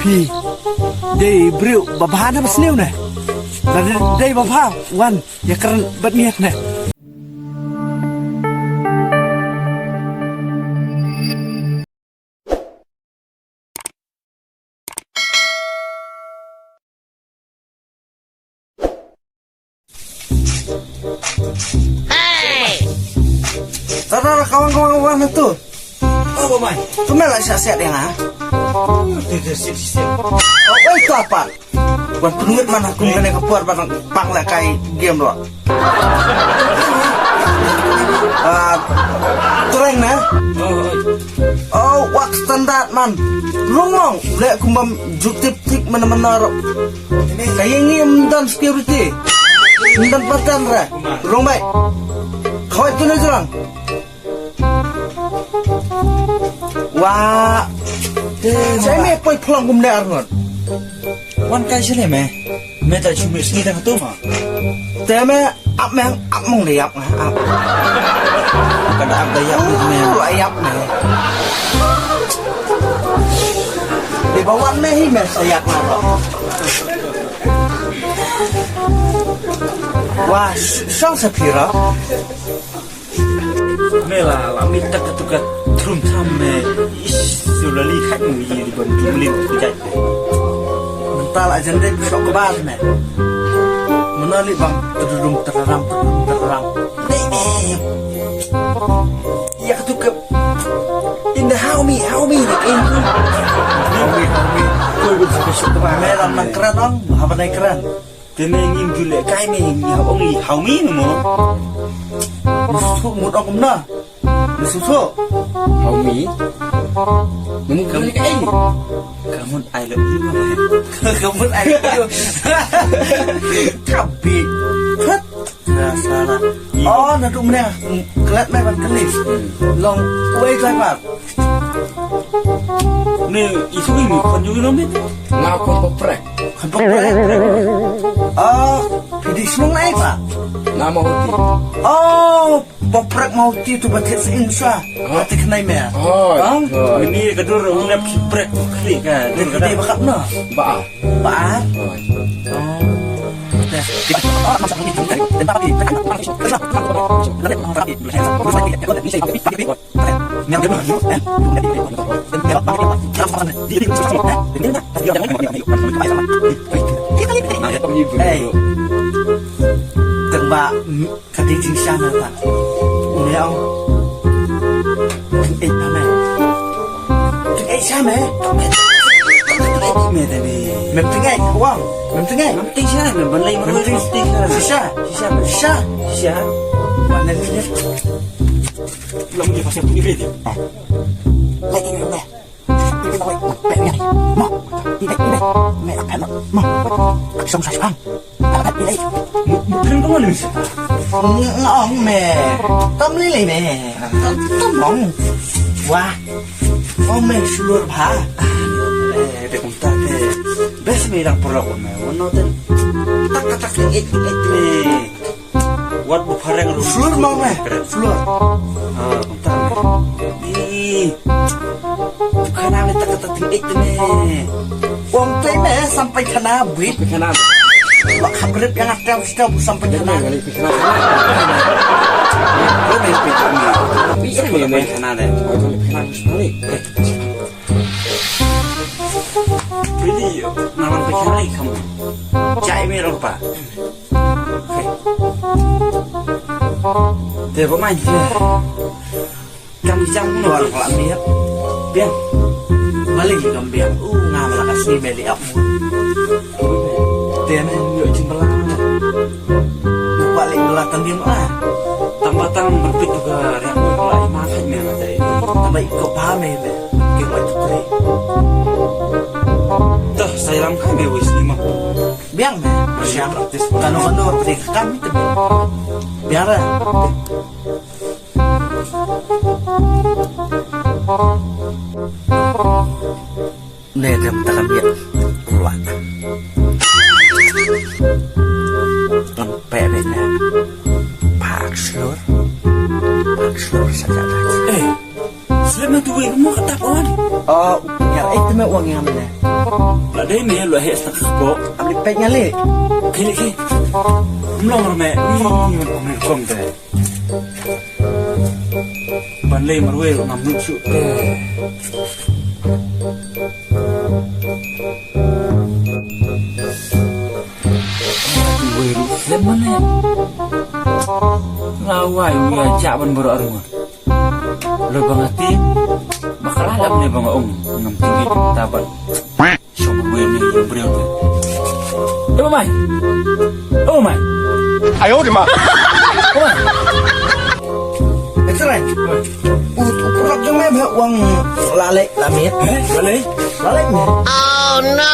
พี่ได้บริวบะพานทำสนิวนะแล้วได้บะพาวันอย่ากระบัดเนียนะTara kawan-kawan itu. Oh, Bamai. Tu malah siap-siap dia ah. Tidak siap. Oh, itu apa? Buat pengut mana aku kena kepuar barang pang lah kai game lo. Tereng na? Oh, wak standar man. Longong, lek aku mam juktip-tip mana-mana. Kayak ngim dan security. Dan patan ra. Rong baik. Kau itu na jurang. Wah, saya ni pun pulang kumda arnot. Wan kai sini me. Me tak cuma sini dah tu mah. Tapi ap mong dia ap ap. Kada ap daya me. Ayap me. Di bawah me hi me sayak mah. Wah, sang sepira. Mela lami tak ketukat trum tham me. Sulali khách mui di bon jumlim kujat. Mental aja deh sok kebal me. Menali bang terudung terang. Ya ketukat. Indah how me like ini. Kau boleh sok kebal. Melam nang keran ong, apa naik keran? Tene ngim jule kai me ngau ongi how me mo. Musuh mudah kumna. Musuh. How me. Kamu kai ni. Kamu I love you. Kamu I love you. Tapi cut. Salah. Oh, nadu mana? Kelat mai ban kelip. Long way kai pak. Ni itu ini kon juga lomit. Ngau kon poprek. Kan pak. Oh, jadi senang naik pak. Ngau mau hoti. Oh, poprek mau ti tu batet insya. Batet kenai me. Oh. Ini kedur unap kiprek klik kan. Dia kedai bakat na. Ba. Pak. Hey, tembak kadang cincang apa? Ini ang, apa? Sama? Mempengai uang, mempengai. Penting sih, mempengai menurut Sisa. Mana dia? Belum dia pasal punya video. Lagi ni mana? Ini bawa peknya ni. Mak, ini. Mak apa nak? Mak, kisah saya bang. Apa ini? Bukan kau ni. Ngong me, tâm lý me, tâm mong. Wah, oh me seluruh bah. Dia kumta ke. Best me dah perlu me. Wono ten. Tak it me. Wat bu pareng ru. Seluruh mau me, seluruh. Kumta me. Ni. Bukan ame tak it me. Wong tu me sampai kena brit. Kenapa? Wak habrip yang ada sampai kena. Kali kenapa? Kau main pecah ni. Bisa Main sana deh. Oh, itu kenapa sekali? Jadi nawan pecah lagi kamu. Cai merah apa? Dia pemain. Kamu jam Luar kelak niat. Biar. Balik gambiang. Ngamal kasih beli aku. Dia ni yuk jembelang. Balik belakang dia mah. Tambatan berbit juga yang mulai makan ni ada ini. Tambah ikut paham ni. Kita buat tu. Dah saya ramkan dia wis lima. Biang ni. Siang praktis. Kanu perikam itu. Biar lah. Ni dia mentakkan dia keluar. Sampai dia pak seluruh saja. Selama tu weh mau kata kawan. Oh, kira itu mah uang yang mana? Lah deh ni lu hek setengah kok. Ambil peknya le. Kini ki. Mlong rame ni man kom te. Ban le marwe lu ngam nusu te. Weh lu selama le. Lawai wi ajak ban boro arung. Lo bangati bakalah lam ni bang ngam tinggi tabat. Som gue ni yang beriau tu. Mai. Oh mai. 哎呦我的妈！ Ekstran. Pulak je meh uang lalek lamit. Boleh? Lalek ni. Oh no!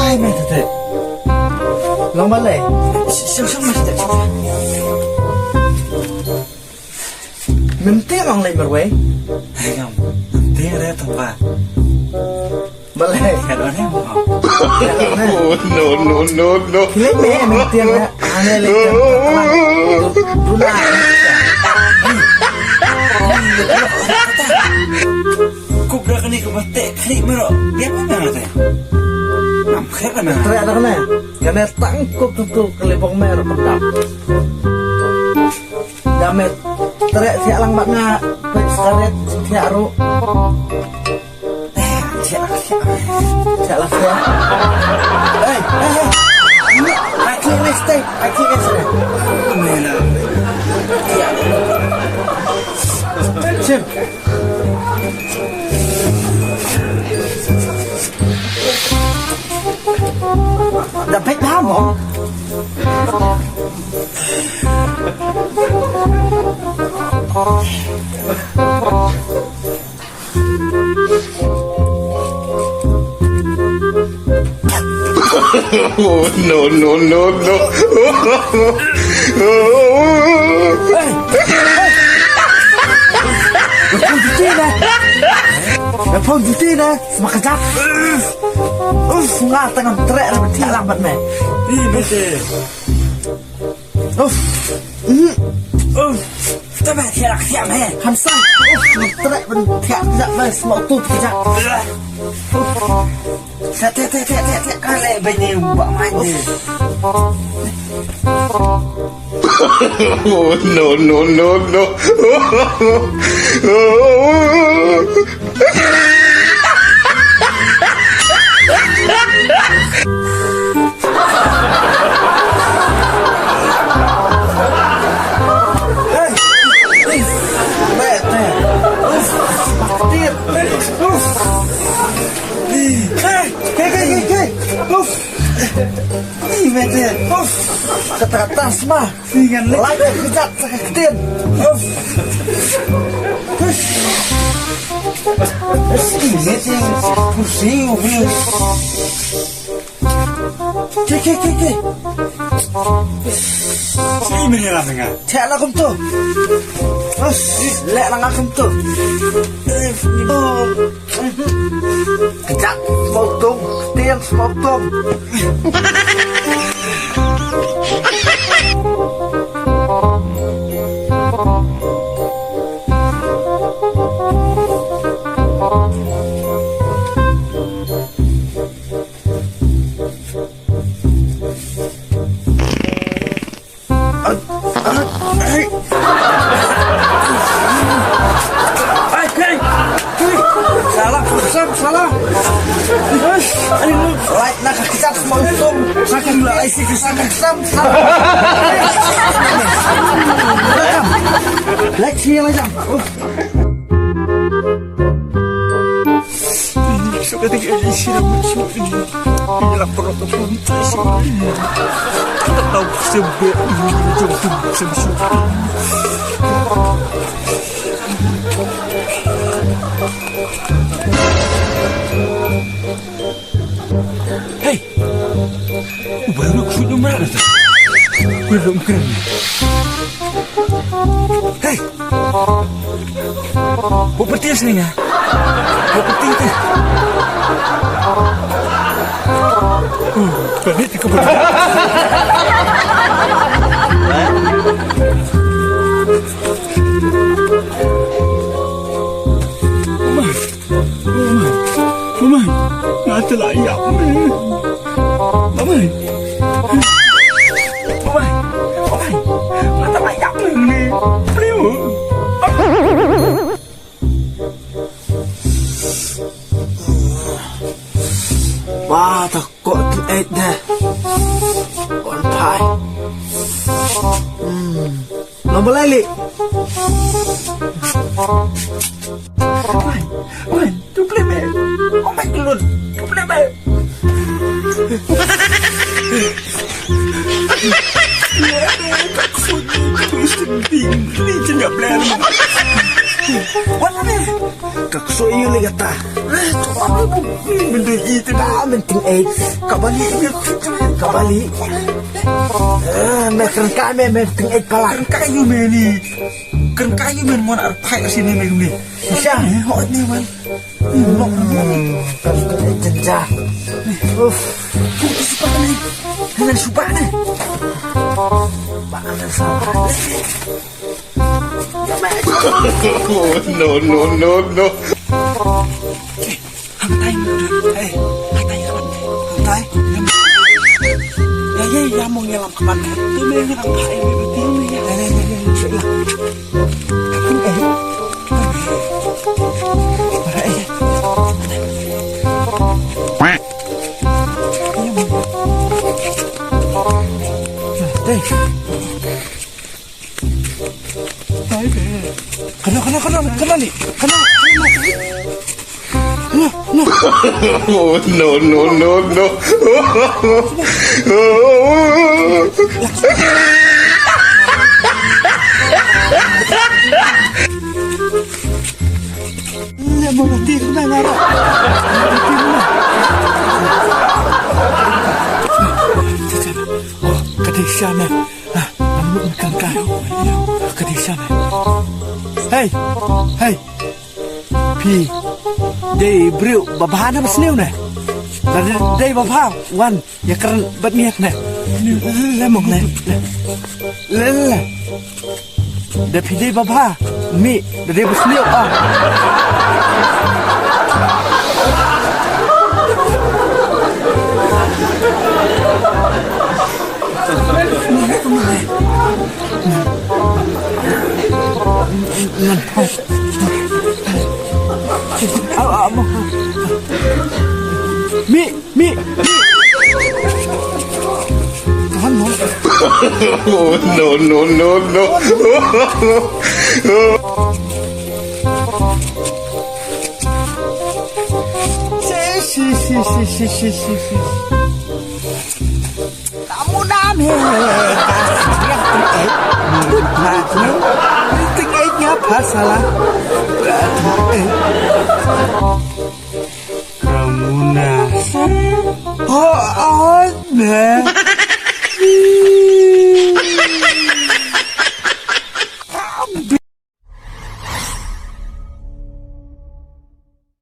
Ai mai tete. Long balai. Siang mas tete. Menti orang lain berwe. Hai ngam. Nanti ada tempat. Balai. Kalau ni mau. Oh, no. Kile me menti na ane le. Dula. Kau berapa ni kau batek kali mero. Dia apa yang ada? Nam kira mana? Teriak dah kena. Kena tangkup tu kelipong merah pedap. Damet. Teriak siak lang bakna. Sekaret siak ru. Siak lah siak. Hey. Aki ni stay. Aki ni stay. Mana? Sim. Dapat dah mo. Oh, no.Lepon cuti dah. Semakin cak. Nggak tengah trek dah bertiak lambat meh. Ni bete. Tapi siap meh. Hamsa. Trek bertiak tak meh. Semua tu kejap. Tiap kali banyak buat manja. Oh, no. Kata-kata semua. Lagi kejap sakit ketin. Ini sih pusing. Ke. Ni mana lah tengah? Cek lah kum tu. Lek lah kum tu. Kejap semotong. Ketin semotong. Salah. Light nak kejap semotong. Sakit lah isi sakit sam. Light sini macam. Suka tinggal di sini muncul ini. Inilah perut pun tersebut. Kita tahu sebab ini jom semsup. Hey, baru kudu mana tu? Belum keren. Hey, buat petir sini ya? Buat petir tu. Balik ke bawah. Mamai. Mata banyak ni. Beliau. Wah, tak kok eight dah. On pie. Nombor lagi. Wan, tu boleh ber. Oh my god, tu boleh ber. Ni jenap plan. Wan mana? Kak soyu lagi kata. Benda itu Tak penting eight. Kak balik. Makan kami penting eight pala. kayu ni. Kan kayu men mau nak pakai sini ni. Bisa? Hot ni wan. Kan jenjah. Sumpah ni. Dengan sumpah ni. Mana salah? No, no, no, no. Hantai muda. Hantai kawan. Hantai. Ya mau nyelam ke mana? Tu memang hantai betul ni. Sudah. Kena ni. Oh, no, no, no, no. Dia mau mati sudah ngarap. Oh, kedisa ni. Kamu makan kayu. Kedisa ni. Hey. Pi. Day brio babahana masniu ne. Day babah wan ya keren batniak ne. Lemong ne. Lele. Day pi day babah mi day masniu ah. Mi. Tuhan mau. Oh, no, no, no, no. Si. Kamu name kasih yang tinggi apa salah?